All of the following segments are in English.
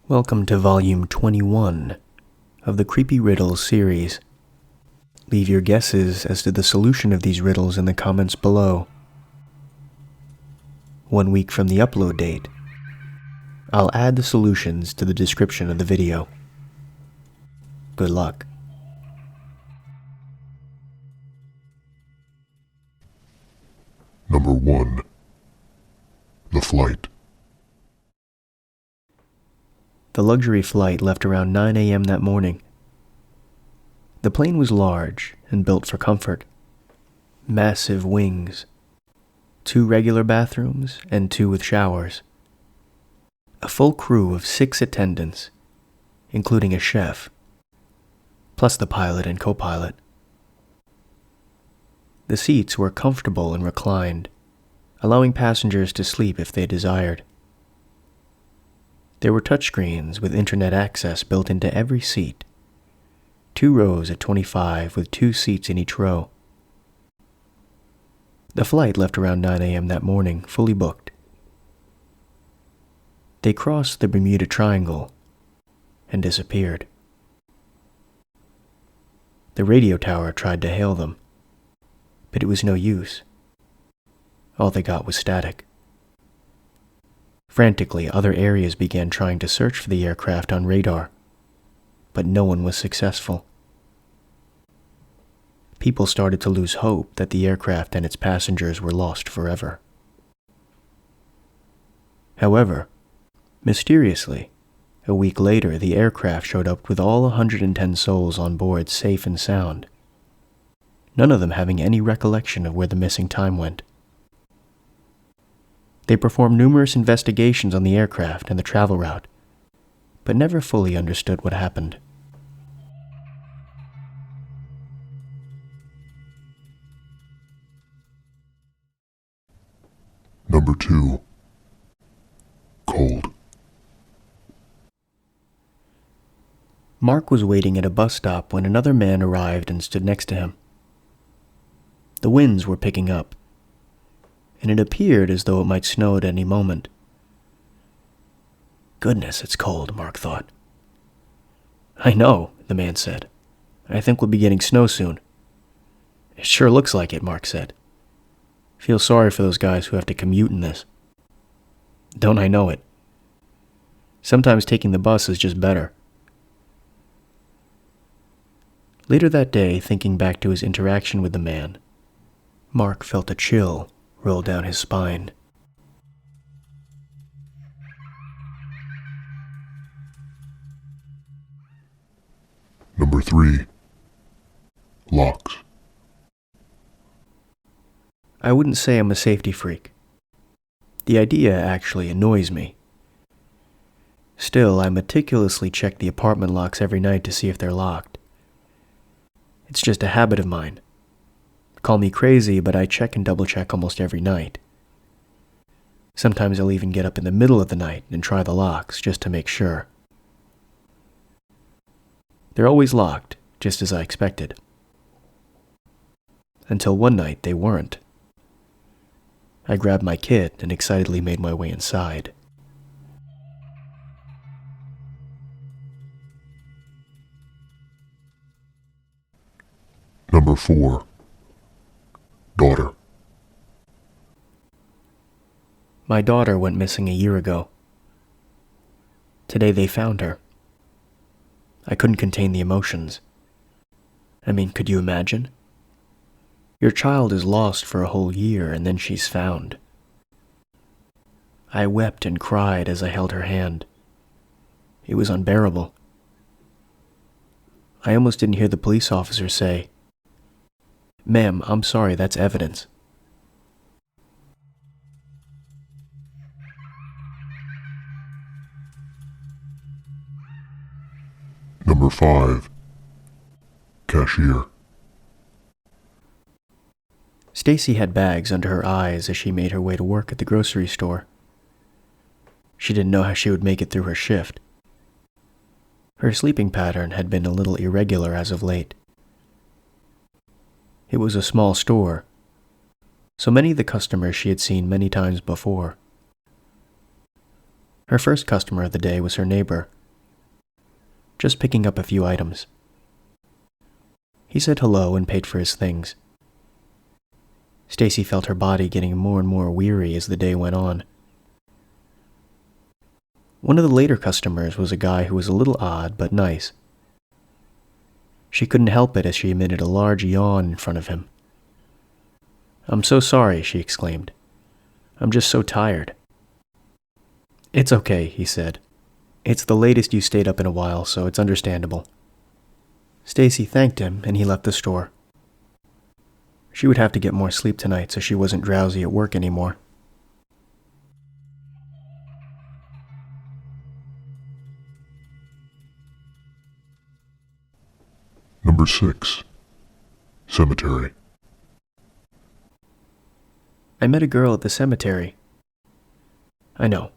Welcome to Volume 21 of the Creepy Riddles series. Leave your guesses as to the solution of these riddles in the comments below. 1 week from the upload date, I'll add the solutions to the description of the video. Good luck. Number 1. The Flight. The luxury flight left around 9 a.m. that morning. The plane was large and built for comfort. Massive wings, 2 regular bathrooms and 2 with showers. A full crew of 6 attendants, including a chef, plus the pilot and copilot. The seats were comfortable and reclined, allowing passengers to sleep if they desired. There were touchscreens with internet access built into every seat. 2 rows at 25 with 2 seats in each row. The flight left around 9 a.m. that morning, fully booked. They crossed the Bermuda Triangle and disappeared. The radio tower tried to hail them, but it was no use. All they got was static. Frantically, other areas began trying to search for the aircraft on radar, but no one was successful. People started to lose hope that the aircraft and its passengers were lost forever. However, mysteriously, a week later, the aircraft showed up with all 110 souls on board safe and sound, none of them having any recollection of where the missing time went. They performed numerous investigations on the aircraft and the travel route, but never fully understood what happened. Number 2. Cold. Mark was waiting at a bus stop when another man arrived and stood next to him. The winds were picking up, and it appeared as though it might snow at any moment. Goodness, it's cold, Mark thought. I know, the man said. I think we'll be getting snow soon. It sure looks like it, Mark said. Feel sorry for those guys who have to commute in this. Don't I know it? Sometimes taking the bus is just better. Later that day, thinking back to his interaction with the man, Mark felt a chill roll down his spine. Number 3. Locks. I wouldn't say I'm a safety freak. The idea actually annoys me. Still, I meticulously check the apartment locks every night to see if they're locked. It's just a habit of mine. Call me crazy, but I check and double-check almost every night. Sometimes I'll even get up in the middle of the night and try the locks just to make sure. They're always locked, just as I expected. Until one night they weren't. I grabbed my kit and excitedly made my way inside. Number 4. Daughter. My daughter went missing a year ago. Today they found her. I couldn't contain the emotions. I mean, could you imagine? Your child is lost for a whole year and then she's found. I wept and cried as I held her hand. It was unbearable. I almost didn't hear the police officer say, "Ma'am, I'm sorry, that's evidence." Number 5. Cashier. Stacey had bags under her eyes as she made her way to work at the grocery store. She didn't know how she would make it through her shift. Her sleeping pattern had been a little irregular as of late. It was a small store, so many of the customers she had seen many times before. Her first customer of the day was her neighbor, just picking up a few items. He said hello and paid for his things. Stacey felt her body getting more and more weary as the day went on. One of the later customers was a guy who was a little odd but nice. She couldn't help it as she emitted a large yawn in front of him. "I'm so sorry," she exclaimed. "I'm just so tired." "It's okay," he said. "It's the latest you stayed up in a while, so it's understandable." Stacey thanked him and he left the store. She would have to get more sleep tonight so she wasn't drowsy at work anymore. Number 6. Cemetery. I met a girl at the cemetery. I know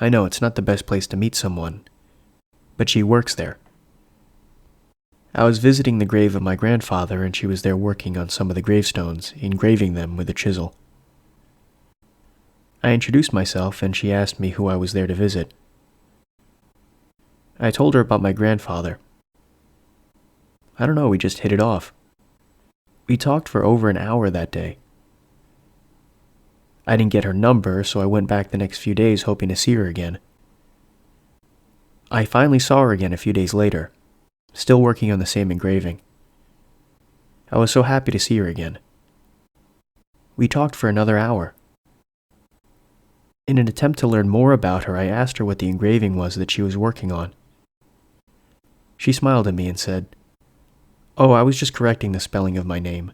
it's not the best place to meet someone, but she works there. I was visiting the grave of my grandfather and she was there working on some of the gravestones, engraving them with a chisel. I introduced myself and she asked me who I was there to visit. I told her about my grandfather. I don't know, we just hit it off. We talked for over an hour that day. I didn't get her number, so I went back the next few days hoping to see her again. I finally saw her again a few days later, still working on the same engraving. I was so happy to see her again. We talked for another hour. In an attempt to learn more about her, I asked her what the engraving was that she was working on. She smiled at me and said, "Oh, I was just correcting the spelling of my name."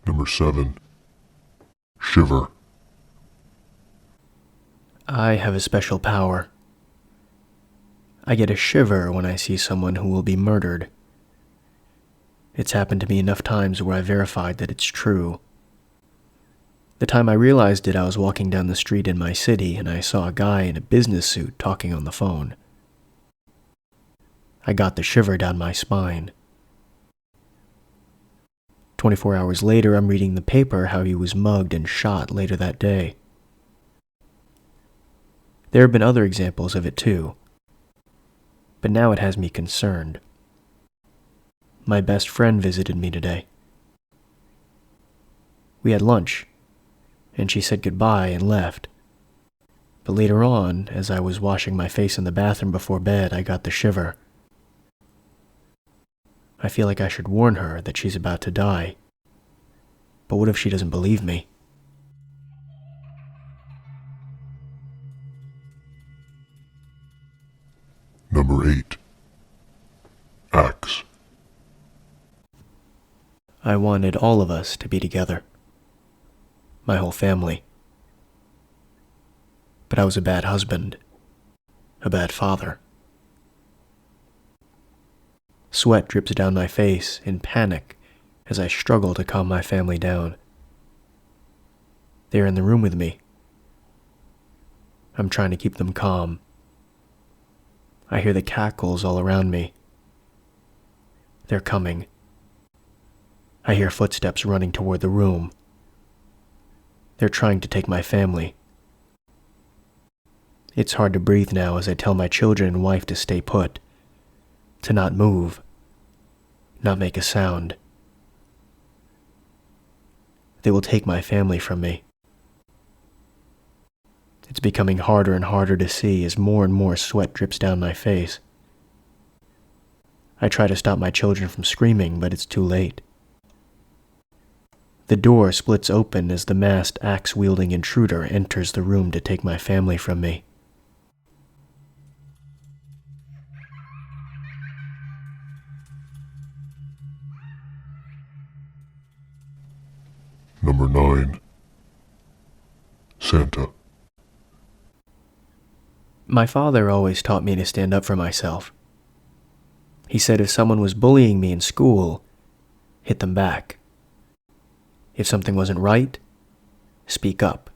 Number 7. Shiver. I have a special power. I get a shiver when I see someone who will be murdered. It's happened to me enough times where I verified that it's true. The time I realized it, I was walking down the street in my city and I saw a guy in a business suit talking on the phone. I got the shiver down my spine. 24 hours later, I'm reading the paper how he was mugged and shot later that day. There have been other examples of it too, but now it has me concerned. My best friend visited me today. We had lunch, and she said goodbye and left. But later on, as I was washing my face in the bathroom before bed, I got the shiver. I feel like I should warn her that she's about to die. But what if she doesn't believe me? Number 8. Axe. I wanted all of us to be together. My whole family. But I was a bad husband. A bad father. Sweat drips down my face in panic as I struggle to calm my family down. They're in the room with me. I'm trying to keep them calm. I hear the cackles all around me. They're coming. I hear footsteps running toward the room. They're trying to take my family. It's hard to breathe now as I tell my children and wife to stay put, to not move, not make a sound. They will take my family from me. It's becoming harder and harder to see as more and more sweat drips down my face. I try to stop my children from screaming, but it's too late. The door splits open as the masked axe-wielding intruder enters the room to take my family from me. Number 9. Santa. My father always taught me to stand up for myself. He said if someone was bullying me in school, hit them back. If something wasn't right, speak up.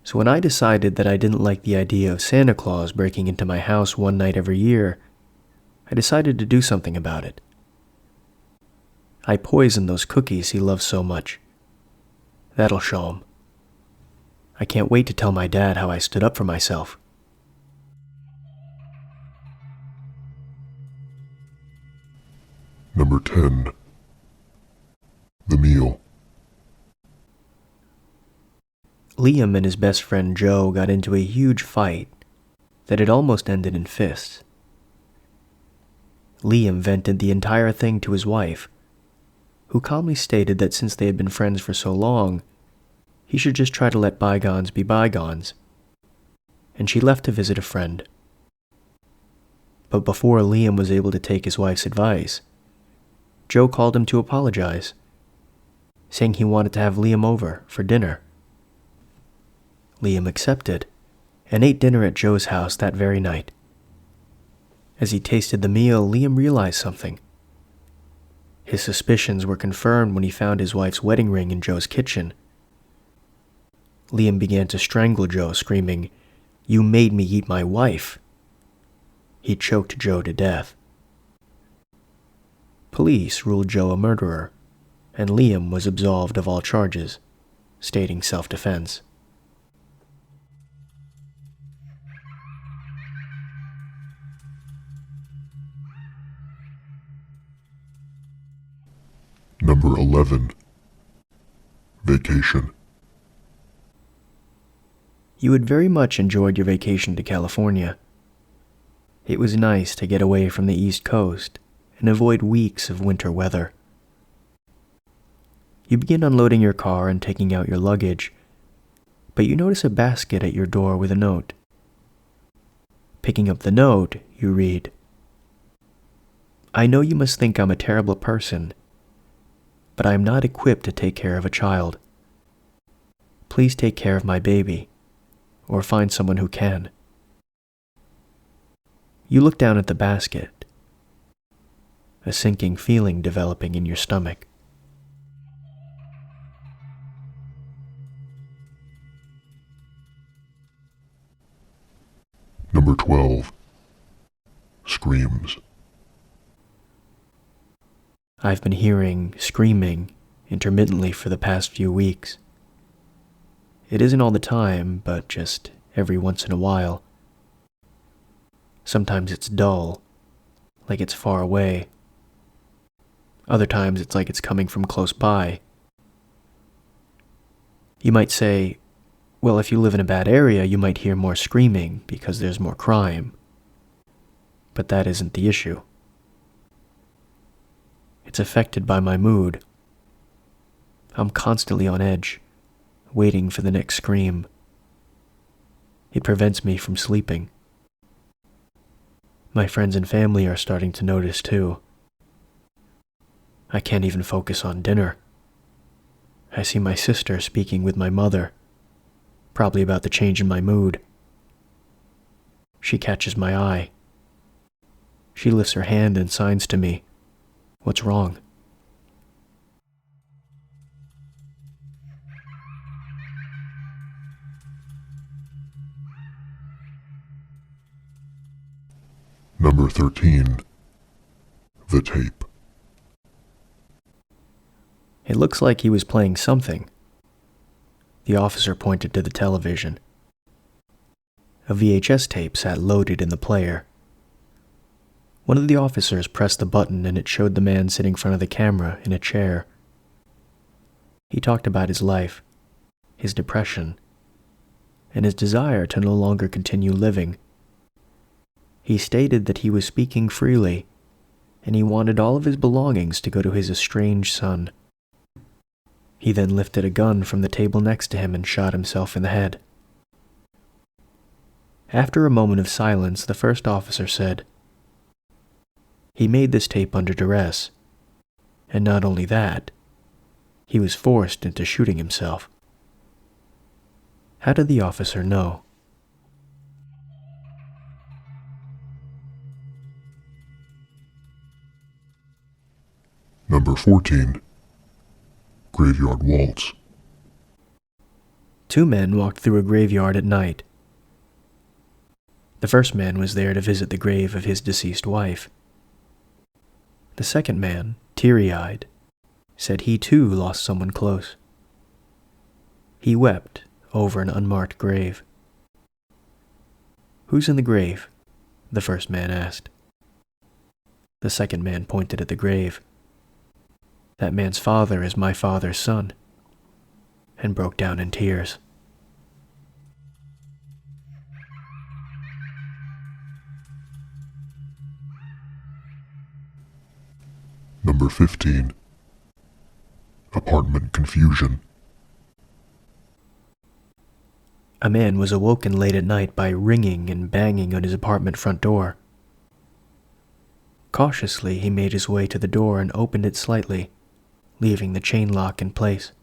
So when I decided that I didn't like the idea of Santa Claus breaking into my house one night every year, I decided to do something about it. I poisoned those cookies he loves so much. That'll show him. I can't wait to tell my dad how I stood up for myself. Number 10. The Mule. Liam and his best friend Joe got into a huge fight that had almost ended in fists. Liam vented the entire thing to his wife, who calmly stated that since they had been friends for so long, he should just try to let bygones be bygones, and she left to visit a friend. But before Liam was able to take his wife's advice, Joe called him to apologize, saying he wanted to have Liam over for dinner. Liam accepted and ate dinner at Joe's house that very night. As he tasted the meal, Liam realized something. His suspicions were confirmed when he found his wife's wedding ring in Joe's kitchen. Liam began to strangle Joe, screaming, "You made me eat my wife." He choked Joe to death. Police ruled Joe a murderer, and Liam was absolved of all charges, stating self-defense. Number 11. Vacation. You had very much enjoyed your vacation to California. It was nice to get away from the East Coast and avoid weeks of winter weather. You begin unloading your car and taking out your luggage, but you notice a basket at your door with a note. Picking up the note, you read, "I know you must think I'm a terrible person, but I am not equipped to take care of a child. Please take care of my baby, or find someone who can." You look down at the basket, a sinking feeling developing in your stomach. Number 12. Screams. I've been hearing screaming intermittently for the past few weeks. It isn't all the time, but just every once in a while. Sometimes it's dull, like it's far away. Other times it's like it's coming from close by. You might say, well, if you live in a bad area, you might hear more screaming because there's more crime. But that isn't the issue. It's affected by my mood. I'm constantly on edge, waiting for the next scream. It prevents me from sleeping. My friends and family are starting to notice too. I can't even focus on dinner. I see my sister speaking with my mother, probably about the change in my mood. She catches my eye. She lifts her hand and signs to me. What's wrong? Number 13. The tape. It looks like he was playing something. The officer pointed to the television. A VHS tape sat loaded in the player. One of the officers pressed the button and it showed the man sitting in front of the camera in a chair. He talked about his life, his depression, and his desire to no longer continue living. He stated that he was speaking freely, and he wanted all of his belongings to go to his estranged son. He then lifted a gun from the table next to him and shot himself in the head. After a moment of silence, the first officer said, "He made this tape under duress, and not only that, he was forced into shooting himself." How did the officer know? Number 14. Graveyard Waltz. Two men walked through a graveyard at night. The first man was there to visit the grave of his deceased wife. The second man, teary-eyed, said he too lost someone close. He wept over an unmarked grave. "Who's in the grave?" the first man asked. The second man pointed at the grave. "That man's father is my father's son," and broke down in tears. Number 15. Apartment confusion. A man was awoken late at night by ringing and banging on his apartment front door. Cautiously, he made his way to the door and opened it slightly, leaving the chain lock in place.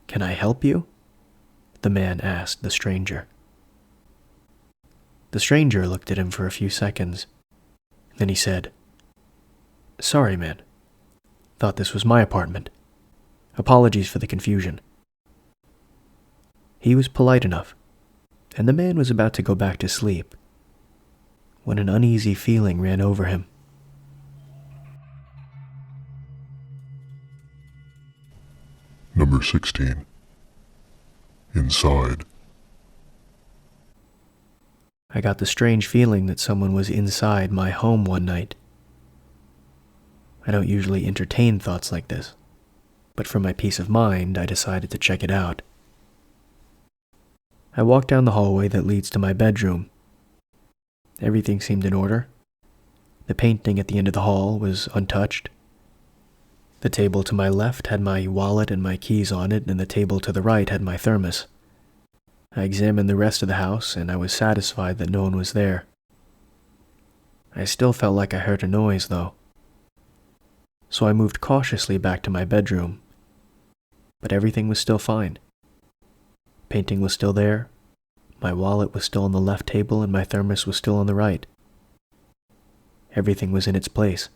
"Can I help you?" the man asked the stranger. The stranger looked at him for a few seconds. Then he said, "Sorry, man. Thought this was my apartment. Apologies for the confusion." He was polite enough, and the man was about to go back to sleep when an uneasy feeling ran over him. Number 16. Inside. I got the strange feeling that someone was inside my home one night. I don't usually entertain thoughts like this, but for my peace of mind, I decided to check it out. I walked down the hallway that leads to my bedroom. Everything seemed in order. The painting at the end of the hall was untouched. The table to my left had my wallet and my keys on it, and the table to the right had my thermos. I examined the rest of the house, and I was satisfied that no one was there. I still felt like I heard a noise, though. So I moved cautiously back to my bedroom. But everything was still fine. Painting was still there. My wallet was still on the left table, and my thermos was still on the right. Everything was in its place.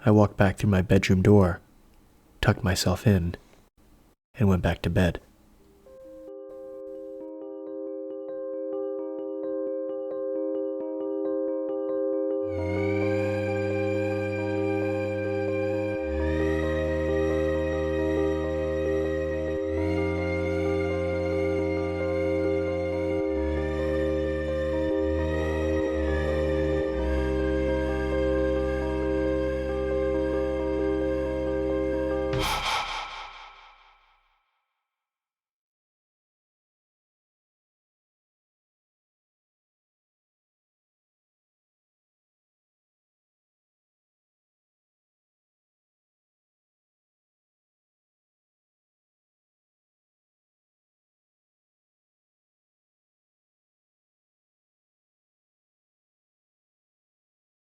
I walked back through my bedroom door, tucked myself in, and went back to bed.